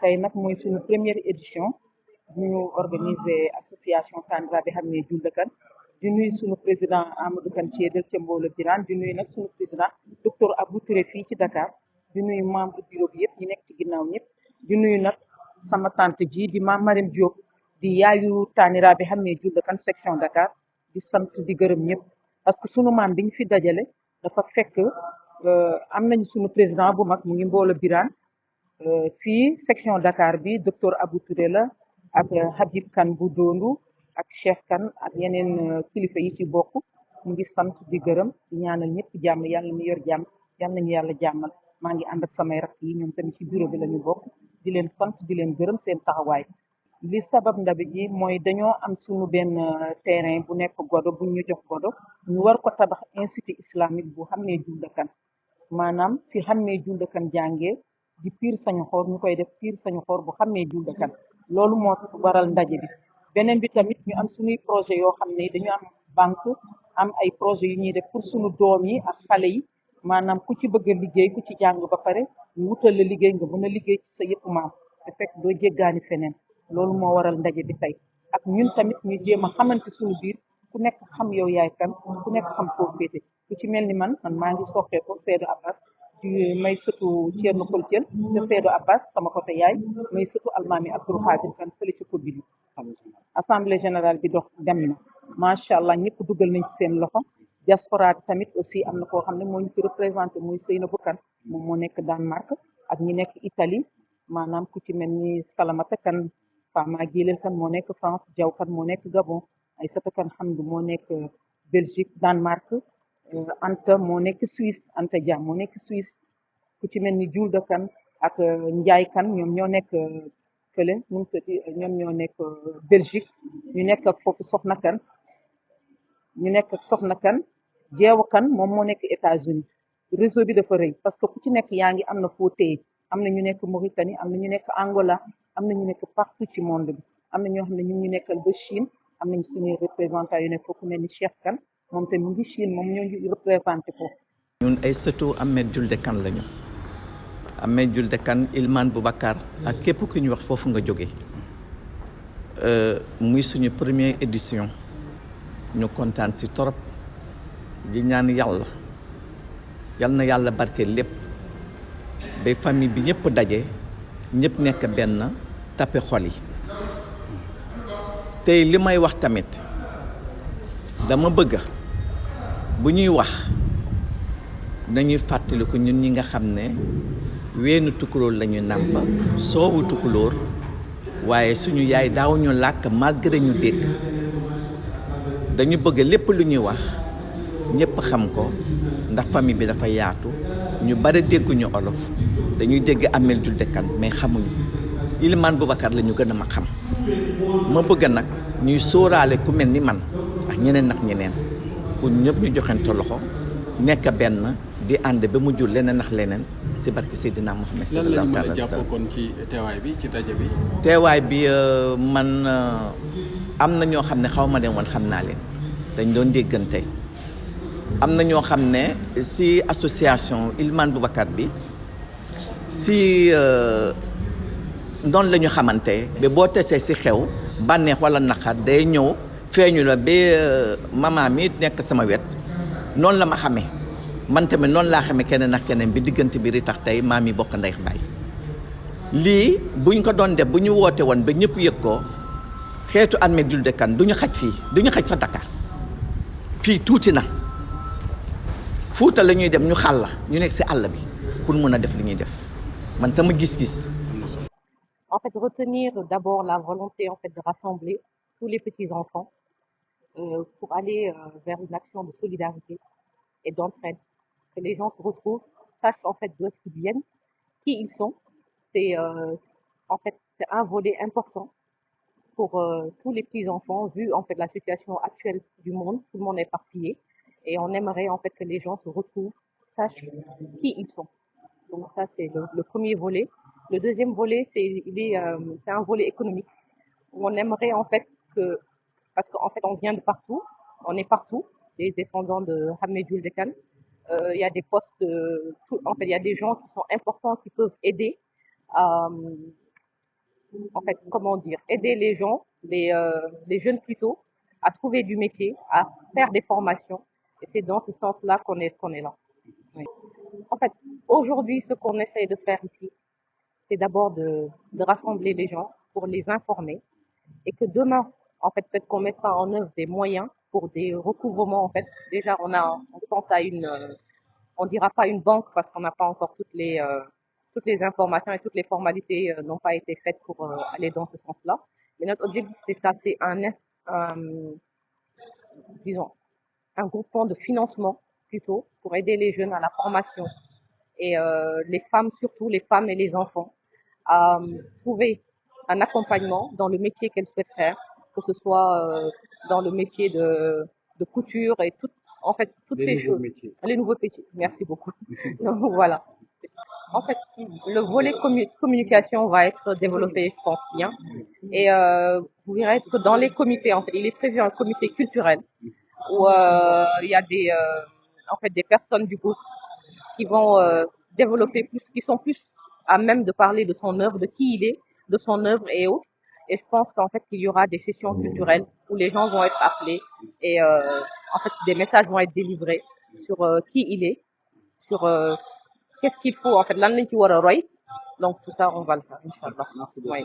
tey nag mooy suñu première édition ñu organisé association Taniraɓe Hammi e Julde Kane di nuyu suñu président Amadou Kane Thiedel ca Mbolo Birane di nuyu nag suñu président docteur Abou Touré fii ci Dakar di nuyu membre bureau bi yëpp ñi nekk ci ginnaaw ñëpp di nuyu nag sama tante ji di Mame Marème Diop di yaayu Taniraɓe Hammi e Julde Kane section Dakar di sant di gërëm ñëpp parce que sunu maam biñ fi dajale dafa fekk am nañu suñu président bu mag mu ngi Mbolo Birane fii section Dakar bi docteur Abou Touré la ak Habib Kane bu Dondu ak Cheikh Kane ak yeneen kilifa yi ci bokk mu ngi sant di gërëm di ñaanal ñëpp jàmm yàlla mi yor jàmm yàlla nañu yàlla jàmmal maa ngi ànd ak samay rakk yi ñoom tamit ci bureau bi la ñu bokk di leen sant di leen gërëm seen taxawaay li sabab ndabi ji mooy dañoo am suñu benn terrain bu nekk Godo bu ñu jox Godo ñu war ko tabax institut islamique bu Hammi Julde Kane maanaam fi Hammi Julde Kane jàngee di Pire Sañoxor ñu koy def Pire Sañoxor bu Hammi Julde Kane loolu moo waral ndaje bi beneen bi tamit ñu am suñuy projet yoo xam ne dañu am banque am ay projet yu ñuy def pour suñu doom yi ak xale yi maanaam ku ci bëgg a liggéey ku ci jàng ba pare ñu wutal la liggéey nga mën a liggéey ci sa yëpp maam te fekk doo jéggaani feneen loolu moo waral ndaje bi tey ak ñun tamit ñu jéem a xamante suñu biir ku nekk xam yow yaay kan ku nekk xam foo féete ku ci mel ni man maa ngi soxee ko Seydou Abbas may sëtu Thierno Kol Thiel te Seydou Abbas sama côté yaay may sëtu almaami Abdou Khadir Kane fële ci commune bi assemblée générale bi dox dem na macha allah ñëpp dugal nañ ci seen loxo diaspora bi tamit aussi am na koo xam ne moo ñu ci représenté muy Seynabou Kane moom moo nekk Danemark ak ñi nekk Italie maanaam ku ci mel ni Salamata Kane Fama Guilel Kane moo nekk France Diaw Kane moo nekk Gabon Aïssata Kane Hamdou moo nekk Belgique Danemark Anta moo nekk Suisse Anta Dia moo nekk Suisse ku ci mel ni Julde Kane ak Njaay Kane ñoom ñoo nekk fële ñoom ñoo nekk Belgique ñu nekk ak foofu Soxna Kane ñu nekk ak Soxna Kane Jeewa Kane moom moo nekk États-Unis réseau bi dafa rëy parce que ku ci nekk yaa ngi am na foo téye am na ñu nekk Mauritanie am na ñu nekk Angola am na ñu nekk partout ci monde bi am na ñoo xam ne ñu ngi nekkal ba Chine am nañ suñuy représentant yu nekk foofu mel ni Cheikh Kane moom tamit mu ngi Chine moom ñoo ngi représenté foofu. ñun ay sëtu Ahmed Julde Kane lañu Ahmed Julde Kane Ilman Boubacar ak képp ku ñu wax foofu nga jóge muy suñu première édition ñu kontaan ci torop di ñaan yàlla yal na yàlla barke lépp ba famille bi ñëpp daje ñëpp nekk benn tappe xol yi tey li may wax tamit dama bëgg bu ñuy wax nañuy fàttaliku ñun ñi nga xam ne weenu tukulóor lañu nàmp soowu tukulóor waaye suñu yaay daaw ñu làkk malgré ñu dégg dañu bëgg lépp lu ñuy wax ñëpp xam ko ndax famille bi dafa yaatu ñu bari dégguñu olof dañuy dégg Ahmed Julde Kane mais xamuñu Ilimaan Boubacar la ñu gën a ma xam ma bëgg nag ñuy sóoraale ku mel ni man ak ñeneen ak ñeneen pour ñëpp ñu joxante loxo nekk benn di ànd ba mu jur leneen ak leneen si barki Seydina Muhammad sallallahu alayhi wa sallam. lan la ñu mën a jàpp kon ci teewaay bi ci daje bi. teewaay bi man am na ñoo xam ne xaw ma leen woon xam naa leen dañ doon déggante am na ñoo xam ne si association Ilman Boubacar bi si noonu la ñu xamante ba boo tesee si xew bànneex wala naqar day ñëw feeñu la ba maman mi nekk sama wet noonu la ma xamee man tamit noonu laa xamee keneen ak keneen bi diggante bi ri tax tey maam yi bokk ndey baay lii buñ ko doon def bu ñu woote woon ba ñëpp yëg ko xeetu Ahmed Julde Kane du ñu xaj fii du ñu xaj sa Dakar fii tuuti na Fuuta la ñuy dem ñu xàll la ñu nekk si àll bi pour mun a def li ñuy def man sama gis-gis. En fait, retenir d'abord la volonté en fait de rassembler tous les petits enfants pour aller vers une action de solidarité et d'entraide, que les gens se retrouvent, sachent en fait d'où est-ce qu'ils viennent, qui ils sont. C'est en fait c'est un volet important pour tous les petits enfants vu en fait la situation actuelle du monde, tout le monde est éparpillé et on aimerait en fait que les gens se retrouvent, sachent qui ils sont. Donc ça c'est le premier volet. Le deuxième volet c'est un volet économique où on aimerait en fait que parce qu'en fait on vient de partout, on est partout, les descendants de Ahmed Julde Kane. Il y a des postes, en fait il y a des gens qui sont importants qui peuvent aider en fait, comment dire, aider les gens, les jeunes plutôt, à trouver du métier, à faire des formations. Et c'est dans ce sens-là qu'on est là. Oui. En fait, aujourd'hui, ce qu'on essaye de faire ici, c'est d'abord de rassembler les gens pour les informer et que demain, en fait, peut-être qu'on mettra en œuvre des moyens pour des recouvrements. En fait, déjà, on pense à on dira pas une banque parce qu'on n'a pas encore toutes les informations et toutes les formalités n'ont pas été faites pour aller dans ce sens-là. Mais notre objectif, c'est ça, c'est disons, un groupement de financement plutôt pour aider les jeunes à la formation et les femmes, surtout les femmes et les enfants, à trouver un accompagnement dans le métier qu'elles souhaitent faire, que ce soit dans le métier de couture et en fait, toutes ces choses. Les nouveaux métiers. Merci beaucoup. Donc, voilà. En fait, le volet communication va être développé, je pense bien. Et vous verrez que dans les comités, en fait, il est prévu un comité culturel où il y a en fait, des personnes du groupe qui vont développer plus, qui sont plus à même de parler de son œuvre, de qui il est, de son œuvre et autres. Et je pense qu'en fait, il y aura des sessions culturelles où les gens vont être appelés et en fait, des messages vont être délivrés sur qui il est, sur qu'est-ce qu'il faut, en fait, l'année qui donc tout ça, on va le faire, Inch'Allah. Oui.